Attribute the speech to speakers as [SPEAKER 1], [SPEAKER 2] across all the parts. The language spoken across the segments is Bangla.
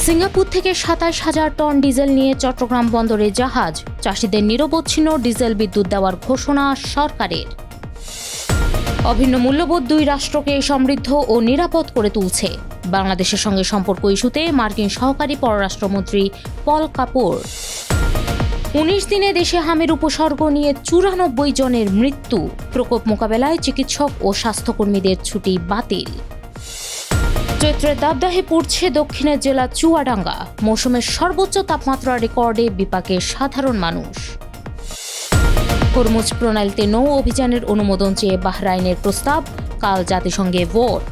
[SPEAKER 1] সিঙ্গাপুর থেকে ২৭,০০০ টন ডিজেল নিয়ে চট্টগ্রাম বন্দরে জাহাজ, চাষিদের নিরবচ্ছিন্ন ডিজেল বিদ্যুৎ দেওয়ার ঘোষণা সরকারের। অভিন্ন মূল্যবোধ দুই রাষ্ট্রকে সমৃদ্ধ ও নিরাপদ করে তুলছে। বাংলাদেশের সঙ্গে সম্পর্ক ইস্যুতে মার্কিন সহকারী পররাষ্ট্রমন্ত্রী পল কাপুর। ১৯ দিনে দেশে হামের উপসর্গ নিয়ে ৯৪ জনের মৃত্যু, প্রকোপ মোকাবেলায় চিকিৎসক ও স্বাস্থ্যকর্মীদের ছুটি বাতিল। চৈত্রের দাবদাহে পড়ছে দক্ষিণের জেলা চুয়াডাঙ্গা, মৌসুমের সর্বোচ্চ তাপমাত্রা রেকর্ডে বিপাকে সাধারণ মানুষ। হরমুজ প্রণালীতে নৌ অভিযানের অনুমোদন চেয়ে বাহরাইনের প্রস্তাব, কাল জাতিসংঘে ভোট।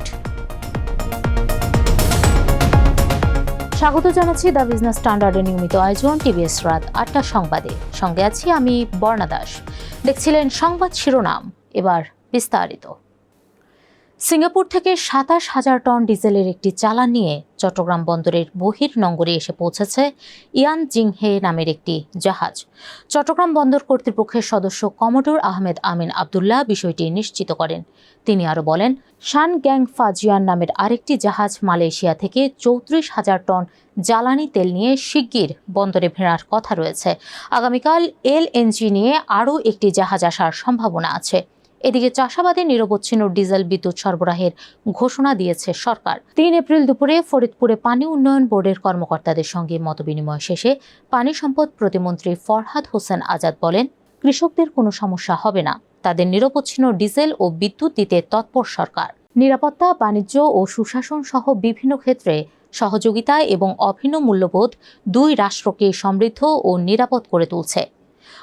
[SPEAKER 1] স্বাগত জানাচ্ছি দ্য বিজনেস স্ট্যান্ডার্ডের নিয়মিত আয়োজন টিভিএস রাত ৮টার সংবাদে। সঙ্গে আছি আমি বর্ণা দাস। দেখছিলেন সংবাদ শিরোনাম, এবার বিস্তারিত। সিঙ্গাপুর থেকে ২৭,০০০ টন ডিজেলের একটি চালান নিয়ে চট্টগ্রাম বন্দরের বহির্নোঙরে এসে পৌঁছেছে ইয়ান জিংহে নামের একটি জাহাজ। চট্টগ্রাম বন্দর কর্তৃপক্ষের সদস্য কমোডোর আহমেদ আমিন আবদুল্লাহ বিষয়টি নিশ্চিত করেন। তিনি আরও বলেন, শান গ্যাং ফাজিয়ান নামের আরেকটি জাহাজ মালয়েশিয়া থেকে ৩৪,০০০ টন জ্বালানি তেল নিয়ে শিগগির বন্দরে ফেরার কথা রয়েছে। আগামীকাল এলএনজি নিয়ে আরও একটি জাহাজ আসার সম্ভাবনা আছে। এদিকে চাষাবাদে নিরবচ্ছিন্ন ডিজেল বিদ্যুৎ সরবরাহের ঘোষণা দিয়েছে সরকার। ৩ এপ্রিল দুপুরে ফরিদপুরে পানি উন্নয়ন বোর্ডের কর্মকর্তাদের সঙ্গে মতবিনিময় শেষে পানি সম্পদ প্রতিমন্ত্রী ফরহাদ হোসেন আজাদ বলেন, কৃষকদের কোনো সমস্যা হবে না, তাদের নিরবচ্ছিন্ন ডিজেল ও বিদ্যুৎ দিতে তৎপর সরকার। নিরাপত্তা, বাণিজ্য ও সুশাসন সহ বিভিন্ন ক্ষেত্রে সহযোগিতা এবং অভিন্ন মূল্যবোধ দুই রাষ্ট্রকে সমৃদ্ধ ও নিরাপদ করে তুলছে।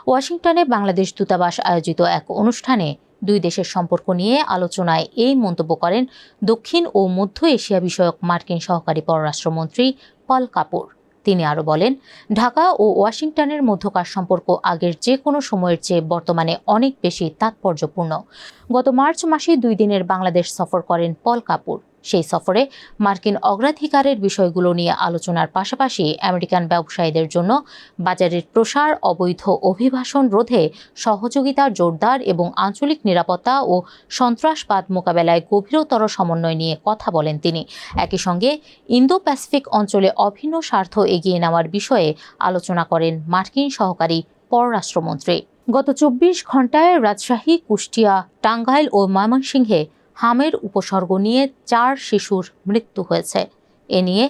[SPEAKER 1] ওয়াশিংটনে বাংলাদেশ দূতাবাস আয়োজিত এক অনুষ্ঠানে দুই দেশের সম্পর্ক নিয়ে আলোচনায় এই মন্তব্য করেন দক্ষিণ ও মধ্য এশিয়া বিষয়ক মার্কিন সহকারী পররাষ্ট্রমন্ত্রী পল কাপুর। তিনি আরও বলেন, ঢাকা ও ওয়াশিংটনের মধ্যকার সম্পর্ক আগের যে কোনো সময়ের চেয়ে বর্তমানে অনেক বেশি তাৎপর্যপূর্ণ। গত মার্চ মাসে 2 দিনের বাংলাদেশ সফর করেন পল কাপুর। সেই সফরে মার্কিন অগ্রাধিকারের বিষয়গুলো নিয়ে আলোচনার পাশাপাশি আমেরিকান ব্যবসায়ীদের জন্য বাজারের প্রসার, অবৈধ অভিবাসন রোধে সহযোগিতার জোরদার এবং আঞ্চলিক নিরাপত্তা ও সন্ত্রাসবাদ মোকাবেলায় গভীরতর সমন্বয় নিয়ে কথা বলেন তিনি। একই সঙ্গে ইন্দো প্যাসিফিক অঞ্চলে অভিন্ন স্বার্থ এগিয়ে নেওয়ার বিষয়ে আলোচনা করেন মার্কিন সহকারী পররাষ্ট্রমন্ত্রী। গত 24 ঘণ্টায় রাজশাহী, কুষ্টিয়া, টাঙ্গাইল ও ময়মনসিংহে হামের উপসর্গ নিয়ে 4 শিশুর মৃত্যু হয়েছে। এ নিয়ে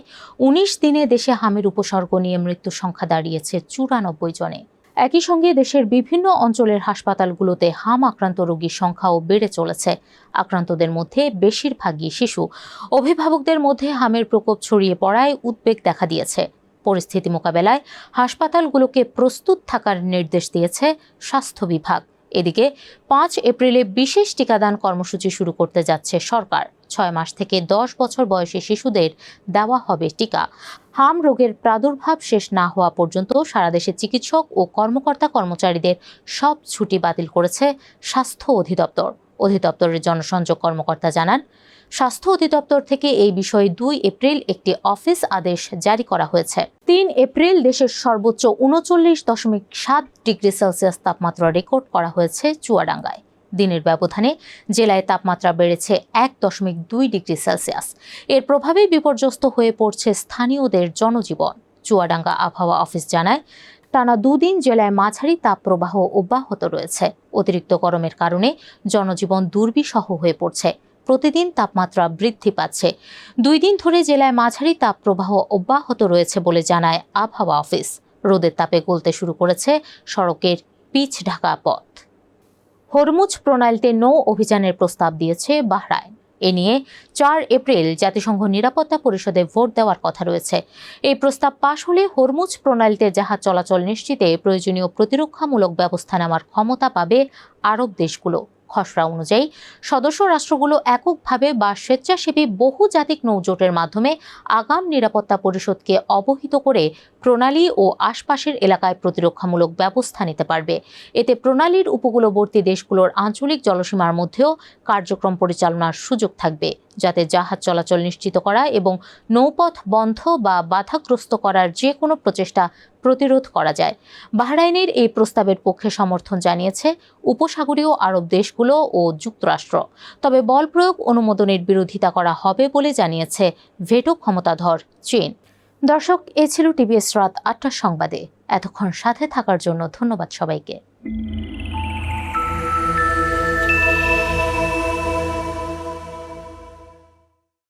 [SPEAKER 1] 19 দিনে দেশে হামের উপসর্গ নিয়ে মৃত্যুর সংখ্যা দাঁড়িয়েছে 94 জনে। একই সঙ্গে দেশের বিভিন্ন অঞ্চলের হাসপাতালগুলোতে হাম আক্রান্ত রোগীর সংখ্যাও বেড়ে চলেছে। আক্রান্তদের মধ্যে বেশিরভাগই শিশু। অভিভাবকদের মধ্যে হামের প্রকোপ ছড়িয়ে পড়ায় উদ্বেগ দেখা দিয়েছে। পরিস্থিতি মোকাবেলায় হাসপাতালগুলোকে প্রস্তুত থাকার নির্দেশ দিয়েছে স্বাস্থ্য বিভাগ। এদিকে 5 এপ্রিলে বিশেষ টিকাদান কর্মসূচি শুরু করতে যাচ্ছে সরকার। 6 মাস থেকে 10 বছর বয়সী শিশুদের দেওয়া হবে টিকা। হাম রোগের প্রাদুর্ভাব শেষ না হওয়া পর্যন্ত সারা দেশে চিকিৎসক ও কর্মচারীদের সব ছুটি বাতিল করেছে স্বাস্থ্য অধিদপ্তর। অধিদপ্তরের জনসংযোগ কর্মকর্তা জানান, স্বাস্থ্য অধিদপ্তর থেকে এই বিষয়ে 2 এপ্রিল একটি অফিস আদেশ জারি করা হয়েছে। 3 এপ্রিল দেশের সর্বোচ্চ 39.7 ডিগ্রি সেলসিয়াস তাপমাত্রা রেকর্ড করা হয়েছে চুয়াডাঙ্গায়। দিনের ব্যবধানে জেলায় তাপমাত্রা বেড়েছে 1.2 ডিগ্রি সেলসিয়াস। এর প্রভাবে বিপর্যস্ত হয়ে পড়ছে স্থানীয়দের জনজীবন। চুয়াডাঙ্গা আবহাওয়া অফিস জানায়, টানা 2 দিন জেলায় মাঝারি তাপপ্রবাহ অব্যাহত রয়েছে। অতিরিক্ত গরমের কারণে জনজীবন দুর্বিষহ হয়ে পড়ছে। প্রতিদিন তাপমাত্রা বৃদ্ধি পাচ্ছে। 2 দিন ধরে জেলায় মাঝারি তাপপ্রবাহ অব্যাহত রয়েছে বলে জানায় আবহাওয়া অফিস। রোদের তাপে গলতে শুরু করেছে সড়কের পিচ ঢাকা পথ। হরমুজ প্রণালীতে নৌ অভিযানের প্রস্তাব দিয়েছে বাহরাইন। এ নিয়ে 4 এপ্রিল জাতিসংঘ নিরাপত্তা পরিষদে ভোট দেওয়ার কথা রয়েছে। এই প্রস্তাব পাশ হলে হরমুজ প্রণালীতে জাহাজ চলাচল নিশ্চিতে প্রয়োজনীয় প্রতিরক্ষামূলক ব্যবস্থা নেওয়ার ক্ষমতা পাবে আরব দেশগুলো। খসড়া অনুযায়ী সদস্য রাষ্ট্রগুলো এককভাবে বা স্বেচ্ছাসেবী বহুজাতিক নৌজোটের মাধ্যমে আগাম নিরাপত্তা পরিষদকে অবহিত করে প্রণালী ও আশপাশের এলাকায় প্রতিরক্ষামূলক ব্যবস্থা নিতে পারবে। এতে প্রণালীর উপকূলবর্তী দেশগুলোর আঞ্চলিক জলসীমার মধ্যেও কার্যক্রম পরিচালনার সুযোগ থাকবে, যাতে জাহাজ চলাচল নিশ্চিত করা এবং নৌপথ বন্ধ বা বাধাগ্রস্ত করার যে কোনো প্রচেষ্টা প্রতিরোধ করা যায়। বাহরাইনের এই প্রস্তাবের পক্ষে সমর্থন জানিয়েছে উপসাগরীয় আরব দেশগুলো ও যুক্তরাষ্ট্র। তবে বল প্রয়োগ অনুমোদনের বিরোধিতা করা হবে বলে জানিয়েছে ভেটো ক্ষমতাধর চীন। দর্শক, এ ছিল টিভিএস রাত ৮টার সংবাদে। এতক্ষণ সাথে থাকার জন্য ধন্যবাদ সবাইকে।